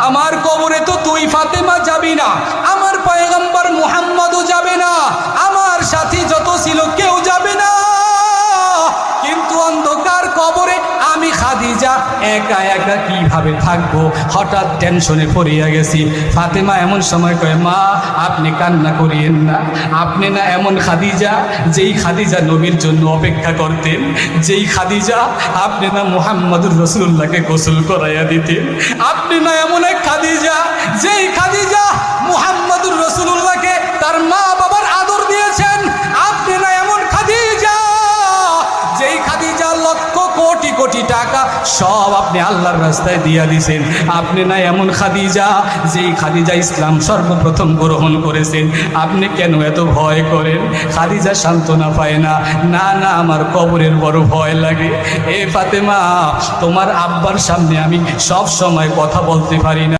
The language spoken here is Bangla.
আমার কবরে তো তুই ফাতেমা যাবি না, আমার পয়গম্বর মুহাম্মদও যাবে না, আমার সাথী যত ছিল কেউ যাবে না, কিন্তু অন্ধকার কবরে আমি খাদিজা একা একা কিভাবে থাকবো? হঠাৎ টেনশনে পড়িয়া গেছি। ফাতেমা এমন সময় কয়, মা আপনি কান্না করিয়েন না, আপনি না এমন খাদিজা যেই খাদিজা নবীর জন্য অপেক্ষা করতেন, যেই খাদিজা আপনি না মুহাম্মদুর রাসূলুল্লাহকে গোসল করাইয়া দিতেন, আপনি না এমন এক খাদিজা যেই খাদিজা মুহাম্মদুর রাসূলুল্লাহকে তার মা বাবার আদর দিয়েছেন, আপনি না এমন খাদিজা যেই খাদিজা লক্ষ কোটি কোটি টাকা সব আপনি আল্লাহর রাস্তায় দিয়া দিয়েছেন, আপনি না এমন খাদিজা যেই খাদিজা ইসলাম সর্বপ্রথম গ্রহণ করেছেন, আপনি কেন এত ভয় করেন? খাদিজা সান্ত্বনা পায় না, না না আমার কবরের বড় ভয় লাগে। এ ফাতেমা, তোমার আব্বার সামনে আমি সব সময় কথা বলতে পারি না।